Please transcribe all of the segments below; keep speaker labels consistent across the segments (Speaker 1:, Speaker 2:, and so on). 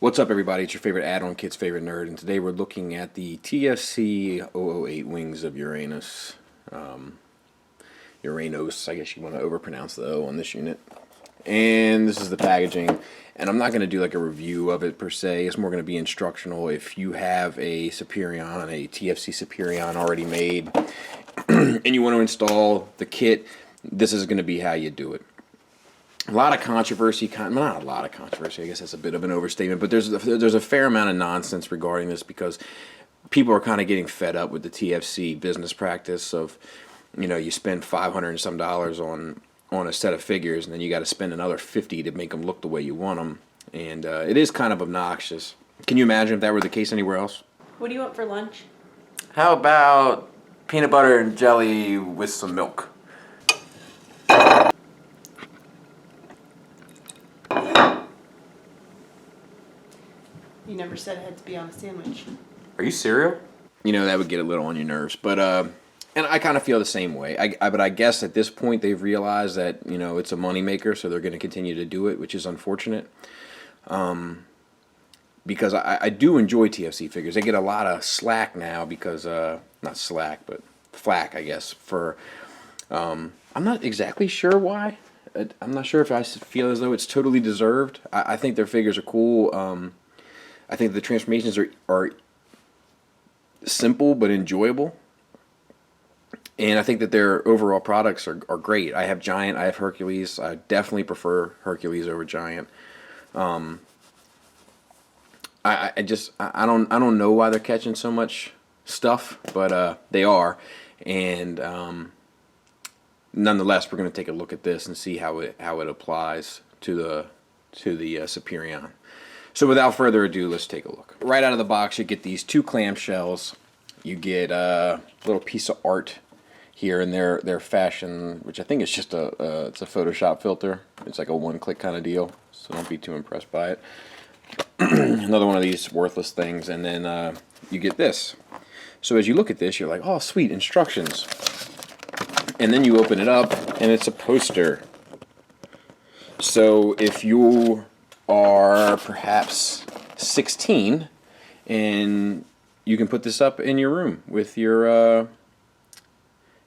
Speaker 1: What's up, everybody? It's your favorite add-on kid's favorite nerd, and today we're looking at the TFC 008 Wings of Uranus. Uranos, I guess you want to overpronounce the O on this unit. And this is the packaging, and I'm not going to do like a review of it per se. It's more going to be instructional. If you have a Superion, a TFC Superion already made, and you want to install the kit, this is going to be how you do it. A lot of controversy, not a lot of controversy, I guess that's a bit of an overstatement, but there's a fair amount of nonsense regarding this because people are kind of getting fed up with the TFC business practice of, you know, you spend $500 and some on a set of figures, and then you got to spend another $50 to make them look the way you want them, and it is kind of obnoxious. Can you imagine if that were the case anywhere else?
Speaker 2: What do you want for lunch?
Speaker 3: How about peanut butter and jelly with some milk?
Speaker 2: You never said it had to be on a sandwich.
Speaker 3: Are you cereal?
Speaker 1: You know, that would get a little on your nerves, but and I kind of feel the same way. But I guess at this point they've realized that, you know, it's a moneymaker, so they're going to continue to do it, which is unfortunate. Because I do enjoy TFC figures. They get a lot of slack now because, not slack, but flack, I guess, for, I'm not exactly sure why. I'm not sure if I feel as though it's totally deserved. I think their figures are cool. I think the transformations are simple but enjoyable. And I think that their overall products are great. I have Giant, I have Hercules. I definitely prefer Hercules over Giant. I don't know why they're catching so much stuff, but they are. And nonetheless, we're going to take a look at this and see how it applies to the Superion. So without further ado, let's take a look. Right out of the box, you get these two clamshells. You get a little piece of art here in their fashion, which I think is just it's a Photoshop filter. It's like a one-click kind of deal, so don't be too impressed by it. Another one of these worthless things, and then you get this. So as you look at this, you're like, oh, sweet, instructions. And then you open it up, and it's a poster. So if you are perhaps 16, and you can put this up in your room with your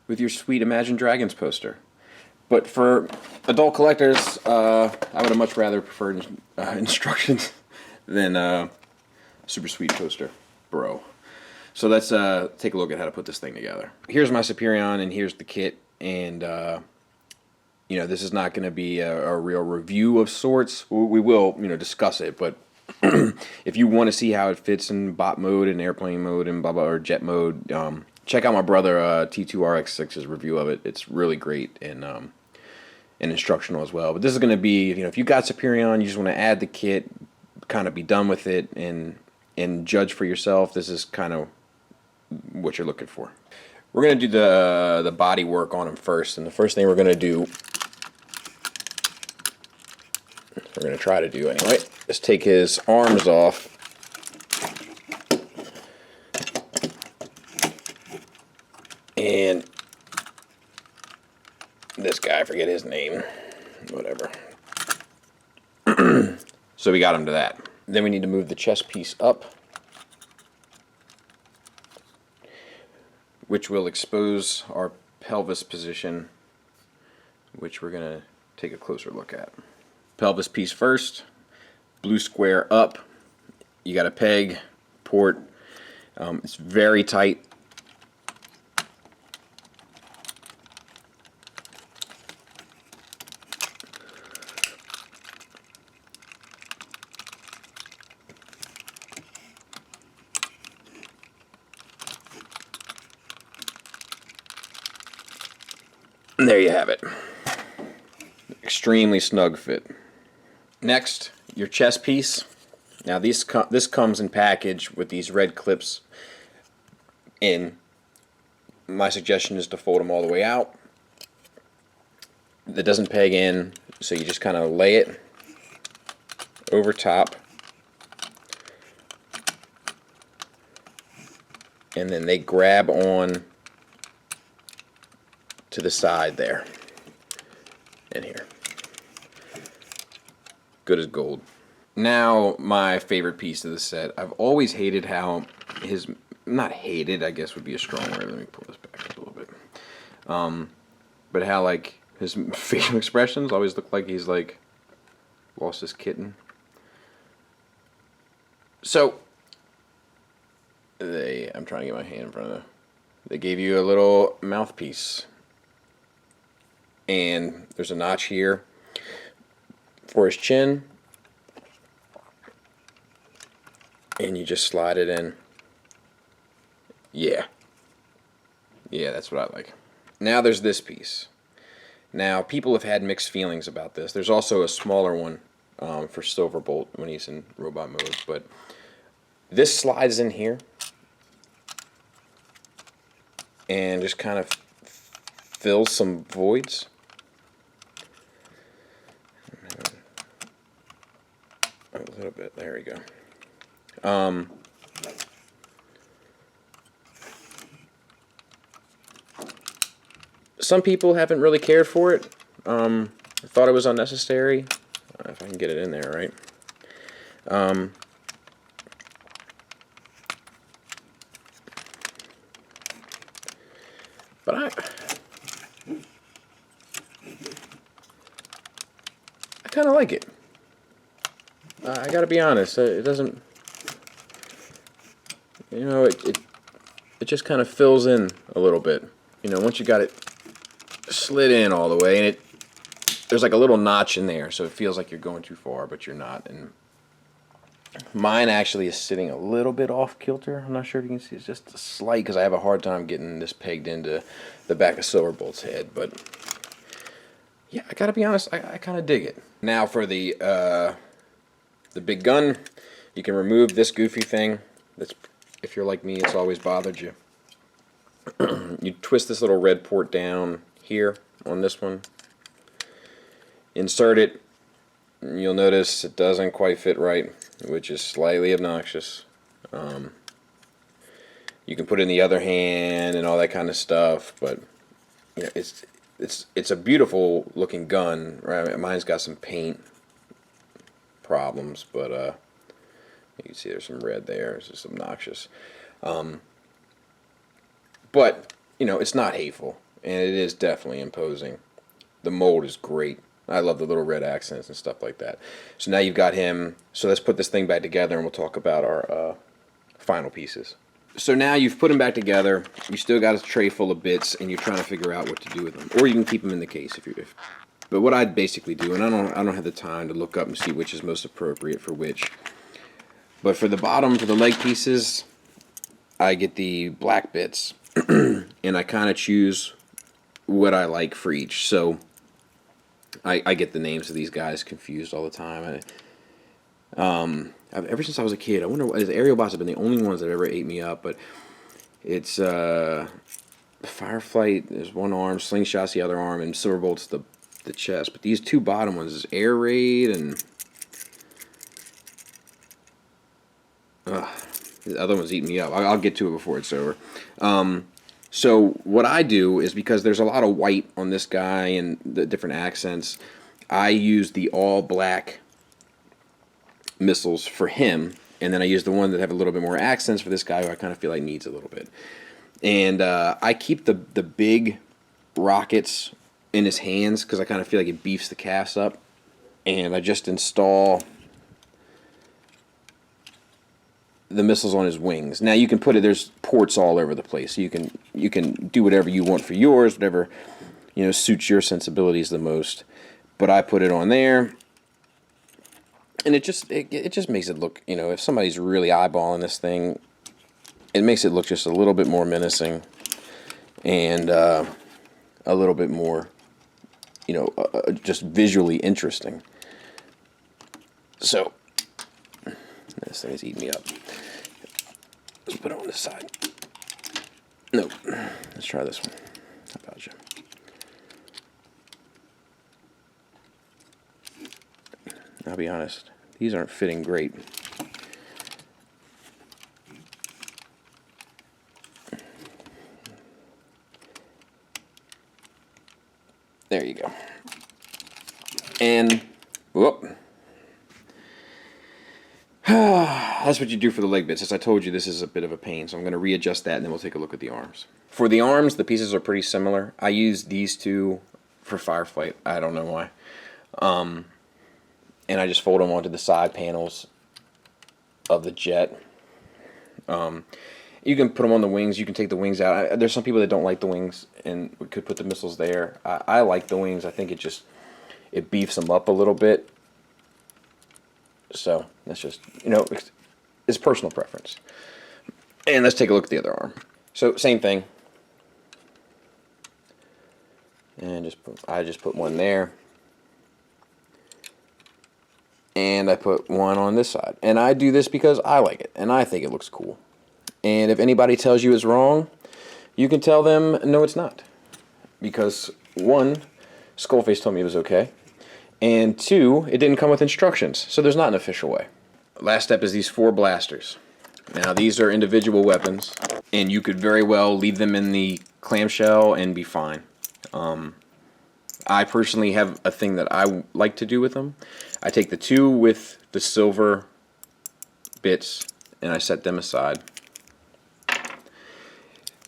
Speaker 1: sweet Imagine Dragons poster. But for adult collectors, I would have much rather preferred instructions than super sweet poster, bro. So let's take a look at how to put this thing together. Here's my Superion, and here's the kit, and you know, this is not going to be a real review of sorts. We will, you know, discuss it, but if you want to see how it fits in bot mode and airplane mode and blah blah or jet mode, check out my brother T2RX6's review of it. It's really great and instructional as well. But this is going to be, you know, if you got Superion, you just want to add the kit, kind of be done with it, and judge for yourself. This is kind of what you're looking for. We're going to do the body work on him first, and the first thing we're going to do, we're going to try to do anyway, is take his arms off. And this guy, I forget his name, whatever. So we got him to that. Then we need to move the chest piece up, which will expose our pelvis position, which we're going to take a closer look at. Pelvis piece first, blue square up. You got a peg, port. It's very tight. And there you have it. Extremely snug fit. Next, your chest piece. Now this comes in package with these red clips in. My suggestion is to fold them all the way out. That doesn't peg in, so you just kind of lay it over top. And then they grab on to the side there and here. Good as gold. Now, my favorite piece of the set. I've always hated how his, not hated, I guess would be a strong word. Let me pull this back up a little bit. But how, like, his facial expressions always look like he's, like, lost his kitten. So, I'm trying to get my hand in front of they gave you a little mouthpiece. And there's a notch here for his chin. And you just slide it in. Yeah. Yeah, that's what I like. Now there's this piece. Now, people have had mixed feelings about this. There's also a smaller one for Silverbolt when he's in robot mode. But this slides in here. And just kind of fills some voids. A little bit. There we go. Some people haven't really cared for it. Thought it was unnecessary. If I can get it in there, right? But I kind of like it. I gotta be honest. It doesn't. You know, it just kind of fills in a little bit. You know, once you got it slid in all the way, and there's like a little notch in there, so it feels like you're going too far, but you're not. And mine actually is sitting a little bit off kilter. I'm not sure if you can see. It's just a slight, because I have a hard time getting this pegged into the back of Silverbolt's head. But yeah, I gotta be honest, I kind of dig it. Now for the big gun, you can remove this goofy thing. That's, if you're like me, it's always bothered you. You twist this little red port down here on this one. Insert it. You'll notice it doesn't quite fit right, which is slightly obnoxious. You can put it in the other hand and all that kind of stuff, but you know, it's a beautiful looking gun. Right? Mine's got some paint problems, but you can see there's some red there. It's just obnoxious. But you know, it's not hateful, and it is definitely imposing. The mold is great. I love the little red accents and stuff like that. So now you've got him. So let's put this thing back together, and we'll talk about our final pieces. So now you've put them back together. You still got a tray full of bits, and you're trying to figure out what to do with them, or you can keep them in the case if you. But what I'd basically do, and I don't have the time to look up and see which is most appropriate for which. But for the bottom, for the leg pieces, I get the black bits, and I kind of choose what I like for each. So I get the names of these guys confused all the time. Ever since I was a kid, I wonder, the aerial bots have been the only ones that ever ate me up. But it's Fireflight is one arm, Slingshot's the other arm, and Silverbolt's the chest. But these two bottom ones is Air Raid and the other one's eating me up. I'll get to it before it's over. So what I do is, because there's a lot of white on this guy and the different accents, I use the all black missiles for him, and then I use the one that have a little bit more accents for this guy who I kind of feel like needs a little bit. And I keep the big rockets in his hands because I kind of feel like it beefs the cast up. And I just install the missiles on his wings. Now you can put it, there's ports all over the place. So you can do whatever you want for yours, whatever, you know, suits your sensibilities the most. But I put it on there, and it just makes it look, you know, if somebody's really eyeballing this thing, it makes it look just a little bit more menacing and a little bit more, you know, just visually interesting. So this thing is eating me up. Let's put it on this side. Nope. Let's try this one. How about you? I'll be honest, these aren't fitting great. There you go. And whoop. that's what you do for the leg bits. As I told you, this is a bit of a pain, so I'm going to readjust that, and then we'll take a look at the arms. For the arms, the pieces are pretty similar. I use these two for firefight. I don't know why. And I just fold them onto the side panels of the jet. You can put them on the wings. You can take the wings out. There's some people that don't like the wings, and we could put the missiles there. I like the wings. I think it beefs them up a little bit. So that's just, it's personal preference. And let's take a look at the other arm. So same thing. And I just put one there. And I put one on this side. And I do this because I like it, and I think it looks cool. And if anybody tells you it's wrong, you can tell them, no, it's not. Because one, Skullface told me it was okay. And two, it didn't come with instructions, so there's not an official way. Last step is these 4 blasters. Now, these are individual weapons, and you could very well leave them in the clamshell and be fine. I personally have a thing that I like to do with them. I take the 2 with the silver bits, and I set them aside.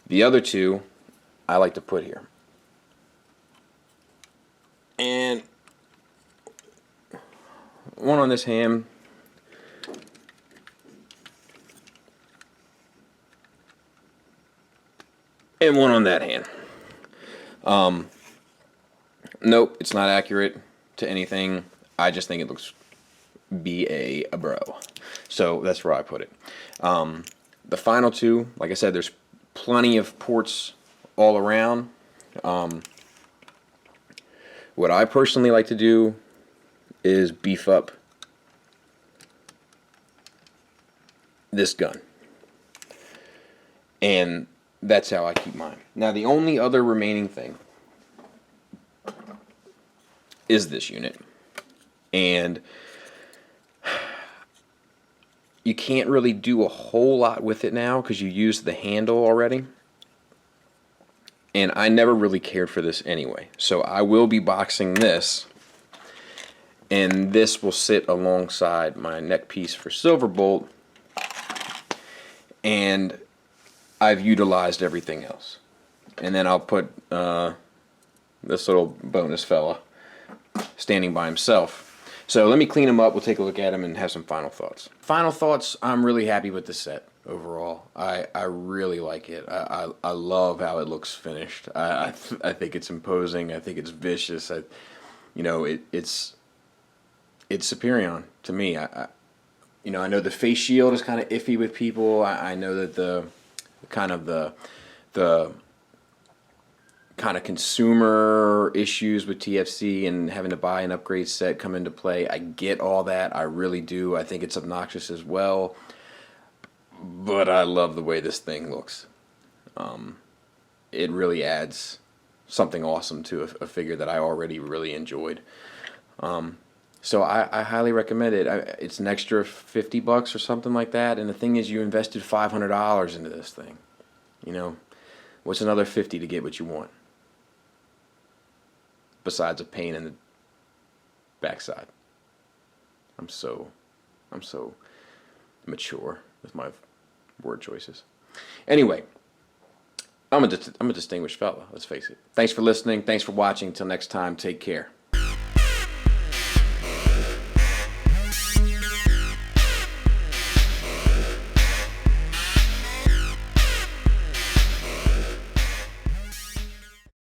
Speaker 1: The other 2, I like to put here. And one on this hand. And one on that hand. Nope, it's not accurate to anything. I just think it looks B.A. bro. So that's where I put it. The final 2, like I said, there's plenty of ports all around. What I personally like to do is beef up this gun. And that's how I keep mine. Now, the only other remaining thing is this unit. And you can't really do a whole lot with it now because you used the handle already. And I never really cared for this anyway. So I will be boxing this. And this will sit alongside my neck piece for Silverbolt. And I've utilized everything else. And then I'll put this little bonus fella standing by himself. So let me clean him up. We'll take a look at him and have some final thoughts. Final thoughts, I'm really happy with the set overall. I really like it. I love how it looks finished. I think it's imposing. I think it's vicious. It's Superion to me. I know the face shield is kind of iffy with people. I know that the kind of consumer issues with TFC and having to buy an upgrade set come into play. I get all that. I really do. I think it's obnoxious as well. But I love the way this thing looks. It really adds something awesome to a figure that I already really enjoyed. So I highly recommend it. It's an extra $50 or something like that. And the thing is, you invested $500 into this thing. What's another $50 to get what you want? Besides a pain in the backside. I'm so mature with my word choices. Anyway, I'm a distinguished fella, let's face it. Thanks for listening. Thanks for watching. Till next time, take care.